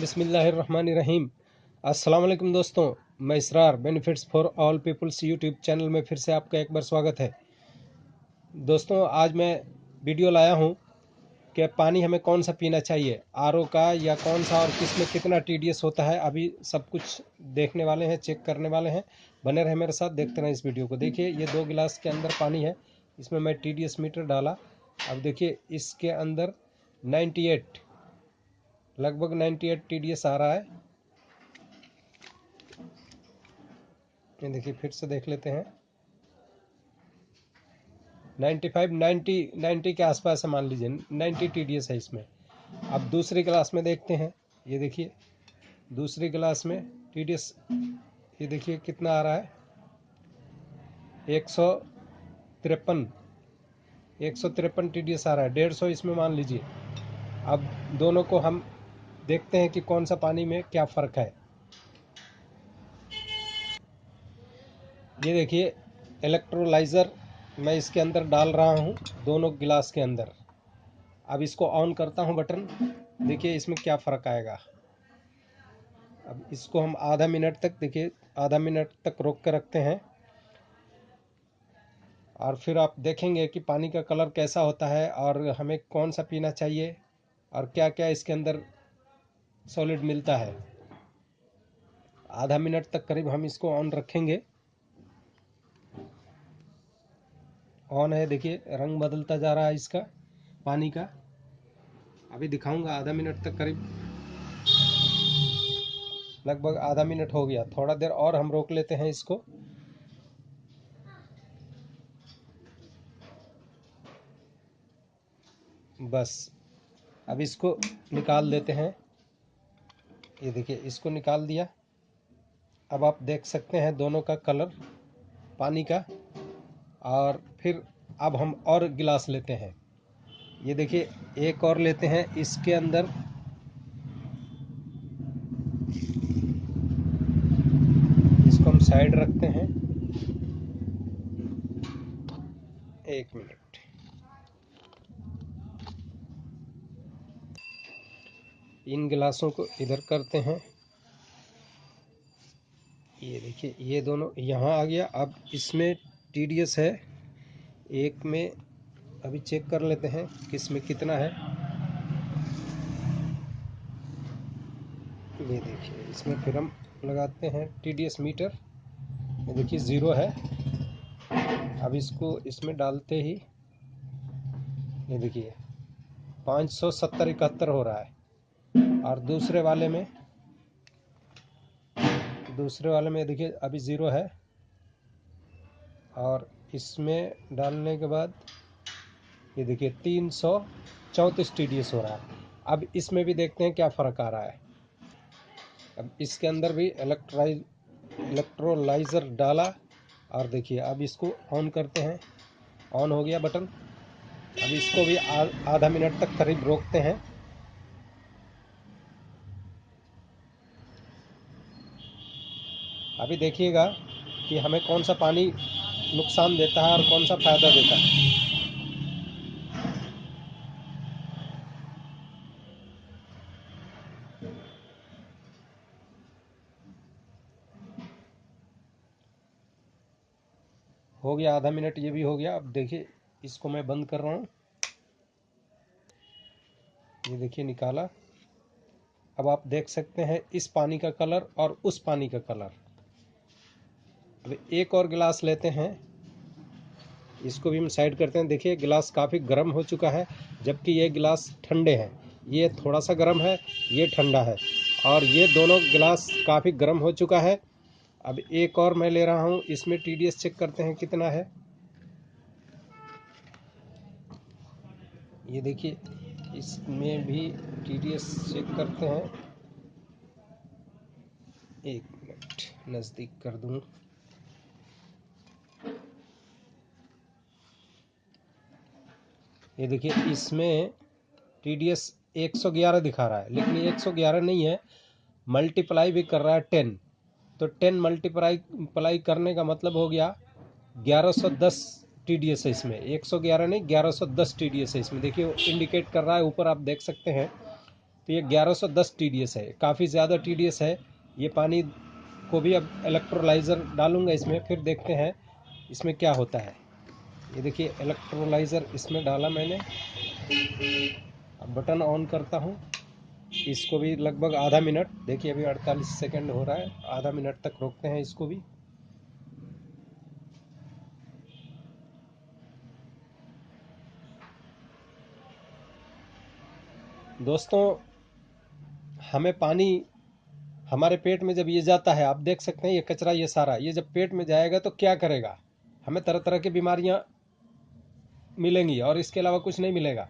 बिस्मिल्लाहिर्रहमानिर्रहीम। अस्सलाम वालेकुम दोस्तों, मैं Israr benefits for all peoples YouTube channel में फिर से आपका एक बार स्वागत है। दोस्तों, आज मैं वीडियो लाया हूं कि पानी हमें कौन सा पीना चाहिए, आरओ का या कौन सा, और किस में कितना टीडीएस होता है। अभी सब कुछ देखने वाले हैं, चेक करने वाले हैं। बने रहे मेरे साथ, देखते रहें इस वीडियो को। देखिए, ये 2 गिलास के अंदर पानी है, इसमें मैं टीडीएस मीटर डाला। अब देखिए, इसके अंदर 98 लगभग 98 टीडीएस आ रहा है। ये देखिए, फिर से देख लेते हैं। 95 90 के आसपास है, मान लीजिए 90 टीडीएस है इसमें। अब दूसरी क्लास में देखते हैं। ये देखिए, दूसरी क्लास में टीडीएस ये देखिए कितना आ रहा है, 153 टीडीएस आ रहा है। 150 इसमें मान लीजिए। अब दोनों को हम देखते हैं कि कौन सा पानी में क्या फ़र्क है। ये देखिए, इलेक्ट्रोलाइज़र मैं इसके अंदर डाल रहा हूँ, दोनों गिलास के अंदर। अब इसको ऑन करता हूँ बटन, देखिए इसमें क्या फ़र्क आएगा। अब इसको हम आधा मिनट तक, देखिए आधा मिनट तक रोक कर रखते हैं, और फिर आप देखेंगे कि पानी का कलर कैसा होता है और हमें कौन सा पीना चाहिए और क्या क्या इसके अंदर सॉलिड मिलता है। आधा मिनट तक करीब हम इसको ऑन रखेंगे। ऑन है, देखिए रंग बदलता जा रहा है इसका पानी का। अभी दिखाऊंगा आधा मिनट तक, करीब लगभग आधा मिनट हो गया। थोड़ा देर और हम रोक लेते हैं इसको। बस, अब इसको निकाल देते हैं। ये देखिए, इसको निकाल दिया। अब आप देख सकते हैं दोनों का कलर पानी का। और फिर अब हम और गिलास लेते हैं। ये देखिए, एक और लेते हैं। इसके अंदर इसको हम साइड रखते हैं। 1 मिनट। इन गिलासों को इधर करते हैं। ये देखिए, ये दोनों यहाँ आ गया। अब इसमें टीडीएस है, एक में अभी चेक कर लेते हैं किस में कितना है। ये देखिए, इसमें फिर हम लगाते हैं टीडीएस मीटर। ये देखिए 0 है। अब इसको इसमें डालते ही ये देखिए 570-71 हो रहा है। और दूसरे वाले में देखिए अभी 0 है। और इसमें डालने के बाद ये देखिए 334 टीडीएस हो रहा है। अब इसमें भी देखते हैं क्या फ़र्क आ रहा है। अब इसके अंदर भी इलेक्ट्रोलाइज़र डाला, और देखिए अब इसको ऑन करते हैं। ऑन हो गया बटन। अब इसको भी आधा मिनट तक करीब रोकते हैं। अभी देखिएगा कि हमें कौन सा पानी नुकसान देता है और कौन सा फ़ायदा देता है। हो गया आधा मिनट, ये भी हो गया। अब देखिए, इसको मैं बंद कर रहा हूँ। ये देखिए, निकाला। अब आप देख सकते हैं इस पानी का कलर और उस पानी का कलर। अब एक और गिलास लेते हैं, इसको भी हम साइड करते हैं। देखिए, गिलास काफ़ी गर्म हो चुका है, जबकि ये गिलास ठंडे हैं। ये थोड़ा सा गर्म है, ये ठंडा है, और ये दोनों गिलास काफ़ी गर्म हो चुका है। अब एक और मैं ले रहा हूँ, इसमें टीडीएस चेक करते हैं कितना है। ये देखिए, इसमें भी टीडीएस चेक करते हैं। 1 मिनट नज़दीक कर दूँ। ये देखिए, इसमें टीडीएस 111 दिखा रहा है, लेकिन ये 111 नहीं है, मल्टीप्लाई भी कर रहा है 10। तो 10 मल्टीप्लाई करने का मतलब हो गया 1110 टीडीएस है इसमें। 111 नहीं, 1110 टीडीएस है इसमें। देखिए, इंडिकेट कर रहा है ऊपर, आप देख सकते हैं तो ये 1110 TDS है, काफ़ी ज़्यादा TDS है। ये पानी को भी अब इलेक्ट्रोलाइज़र डालूँगा इसमें, फिर देखते हैं इसमें क्या होता है। ये देखिए इलेक्ट्रोलाइज़र इसमें डाला मैंने। अब बटन ऑन करता हूँ, इसको भी लगभग आधा मिनट, देखिए अभी 48 सेकंड हो रहा है, आधा मिनट तक रोकते हैं इसको भी। दोस्तों, हमें पानी हमारे पेट में जब ये जाता है, आप देख सकते हैं ये कचरा, ये सारा ये जब पेट में जाएगा तो क्या करेगा, हमें तरह तरह की बीमारियां मिलेंगी और इसके अलावा कुछ नहीं मिलेगा।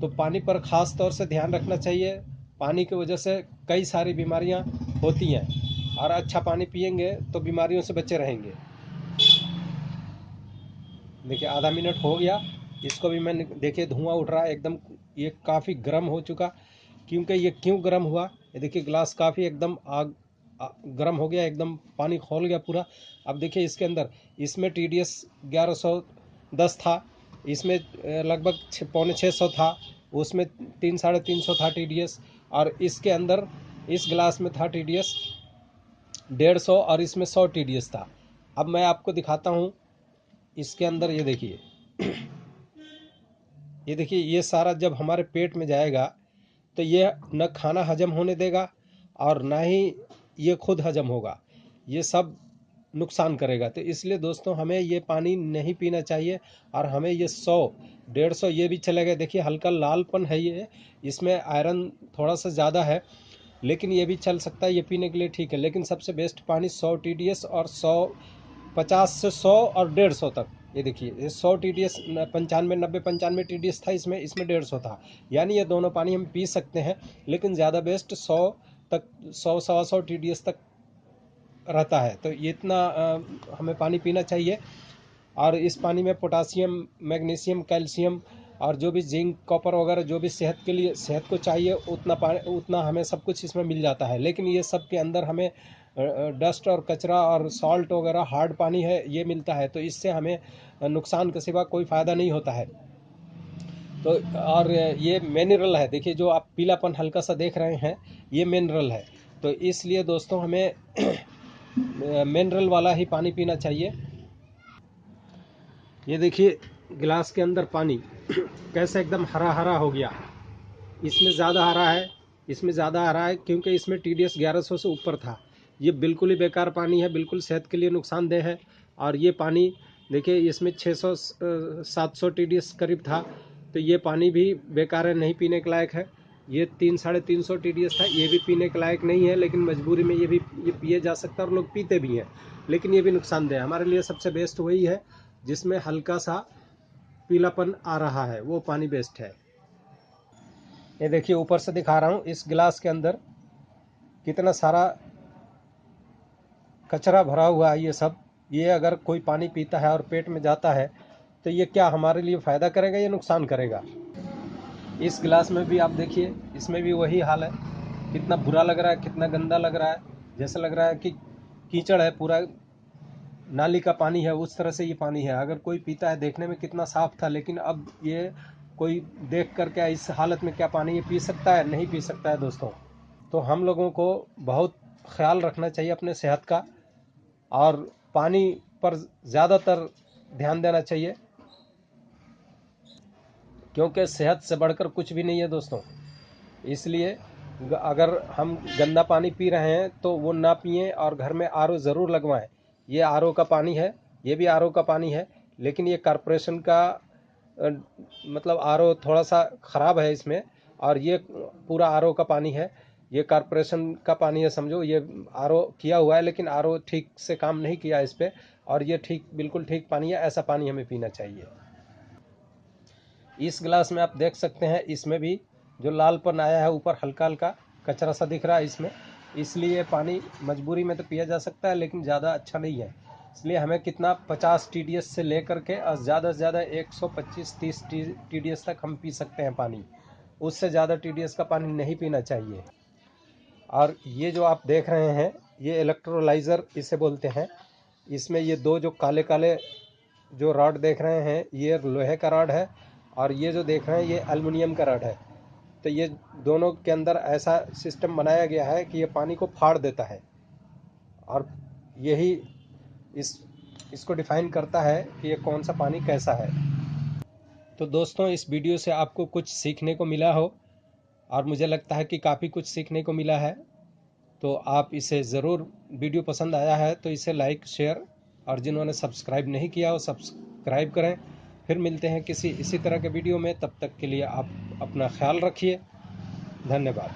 तो पानी पर ख़ास तौर से ध्यान रखना चाहिए। पानी की वजह से कई सारी बीमारियां होती हैं और अच्छा पानी पिएंगे तो बीमारियों से बचे रहेंगे। देखिए आधा मिनट हो गया, इसको भी मैंने, देखिए धुआं उठ रहा है एकदम, ये काफ़ी गर्म हो चुका। क्योंकि ये क्यों गर्म हुआ, ये देखिए गिलास काफ़ी एकदम गर्म हो गया, एकदम पानी खोल गया पूरा। अब देखिए इसके अंदर, इसमें TDS 1110 था, इसमें लगभग पौने 600 था, उसमें 300-350 था TDS, और इसके अंदर इस गिलास में था TDS 150 और इसमें 100 TDS था। अब मैं आपको दिखाता हूँ इसके अंदर, ये देखिए ये देखिए ये सारा जब हमारे पेट में जाएगा तो ये न खाना हजम होने देगा और ना ही ये खुद हजम होगा, ये सब नुकसान करेगा। तो इसलिए दोस्तों हमें ये पानी नहीं पीना चाहिए। और हमें ये 100-150 ये भी चलेगा। देखिए हल्का लालपन है ये, इसमें आयरन थोड़ा सा ज़्यादा है, लेकिन ये भी चल सकता है, ये पीने के लिए ठीक है। लेकिन सबसे बेस्ट पानी 100 TDS और 150 से 100 और 150 तक। ये देखिए ये 100 TDS, 95 TDS था, इसमें 150 था। यानी ये दोनों पानी हम पी सकते हैं, लेकिन ज़्यादा बेस्ट 100 तक, 100-125 TDS तक रहता है। तो ये इतना हमें पानी पीना चाहिए। और इस पानी में पोटासियम, मैग्नीशियम, कैल्शियम और जो भी जिंक, कॉपर वगैरह जो भी सेहत के लिए, सेहत को चाहिए उतना पानी, उतना हमें सब कुछ इसमें मिल जाता है। लेकिन ये सब के अंदर हमें डस्ट और कचरा और सॉल्ट वगैरह, हार्ड पानी है ये मिलता है। तो इससे हमें नुकसान के सिवा कोई फ़ायदा नहीं होता है। तो और ये मिनरल है, देखिए जो आप पीलापन हल्का सा देख रहे हैं ये मिनरल है। तो इसलिए दोस्तों हमें मिनरल वाला ही पानी पीना चाहिए। ये देखिए गिलास के अंदर पानी कैसे एकदम हरा हरा हो गया। इसमें ज़्यादा हरा है, इसमें ज़्यादा हरा है क्योंकि इसमें TDS 1100 से ऊपर था। ये बिल्कुल ही बेकार पानी है, बिल्कुल सेहत के लिए नुकसानदेह है। और ये पानी देखिए इसमें 600-700 TDS करीब था, तो ये पानी भी बेकार है, नहीं पीने के लायक है। ये 300-350 TDS था, ये भी पीने के लायक नहीं है। लेकिन मजबूरी में ये पिए जा सकता है और लोग पीते भी हैं, लेकिन ये भी नुकसानदेह है। हमारे लिए सबसे बेस्ट वही है जिसमें हल्का सा पीलापन आ रहा है, वो पानी बेस्ट है। ये देखिए ऊपर से दिखा रहा हूँ, इस गिलास के अंदर कितना सारा कचरा भरा हुआ है। ये सब, ये अगर कोई पानी पीता है और पेट में जाता है तो ये क्या हमारे लिए फ़ायदा करेगा या नुकसान करेगा। इस गिलास में भी आप देखिए, इसमें भी वही हाल है। कितना बुरा लग रहा है, कितना गंदा लग रहा है, जैसा लग रहा है कि कीचड़ है, पूरा नाली का पानी है, उस तरह से ये पानी है। अगर कोई पीता है, देखने में कितना साफ़ था, लेकिन अब ये कोई देख कर क्या इस हालत में क्या पानी ये पी सकता है, नहीं पी सकता है दोस्तों। तो हम लोगों को बहुत ख्याल रखना चाहिए अपने सेहत का, और पानी पर ज़्यादातर ध्यान देना चाहिए, क्योंकि सेहत से बढ़कर कुछ भी नहीं है दोस्तों। इसलिए अगर हम गंदा पानी पी रहे हैं तो वो ना पिएं और घर में RO ज़रूर लगवाएं। ये RO का पानी है, ये भी RO का पानी है, लेकिन ये कॉरपोरेशन का मतलब RO थोड़ा सा ख़राब है इसमें, और ये पूरा RO का पानी है। ये कॉरपोरेशन का पानी है, समझो ये RO किया हुआ है, लेकिन RO ठीक से काम नहीं किया इस पर। और ये ठीक, बिल्कुल ठीक पानी है, ऐसा पानी हमें पीना चाहिए। इस गिलास में आप देख सकते हैं, इसमें भी जो लालपन आया है, ऊपर हल्का हल्का कचरा सा दिख रहा है इसमें। इसलिए पानी मजबूरी में तो पिया जा सकता है, लेकिन ज़्यादा अच्छा नहीं है। इसलिए हमें कितना 50 TDS से लेकर के और ज़्यादा से ज़्यादा 125-30 TDS तक हम पी सकते हैं पानी। उससे ज़्यादा TDS का पानी नहीं पीना चाहिए। और ये जो आप देख रहे हैं, ये इलेक्ट्रोलाइज़र इसे बोलते हैं। इसमें ये दो जो काले काले जो रॉड देख रहे हैं, ये लोहे का रॉड है, और ये जो देख रहे हैं ये एल्युमिनियम का रॉड है। तो ये दोनों के अंदर ऐसा सिस्टम बनाया गया है कि ये पानी को फाड़ देता है, और यही इसको डिफाइन करता है कि ये कौन सा पानी कैसा है। तो दोस्तों, इस वीडियो से आपको कुछ सीखने को मिला हो, और मुझे लगता है कि काफ़ी कुछ सीखने को मिला है, तो आप इसे ज़रूर, वीडियो पसंद आया है तो इसे लाइक शेयर, और जिन्होंने सब्सक्राइब नहीं किया वो सब्सक्राइब करें। फिर मिलते हैं किसी इसी तरह के वीडियो में, तब तक के लिए आप अपना ख्याल रखिए। धन्यवाद।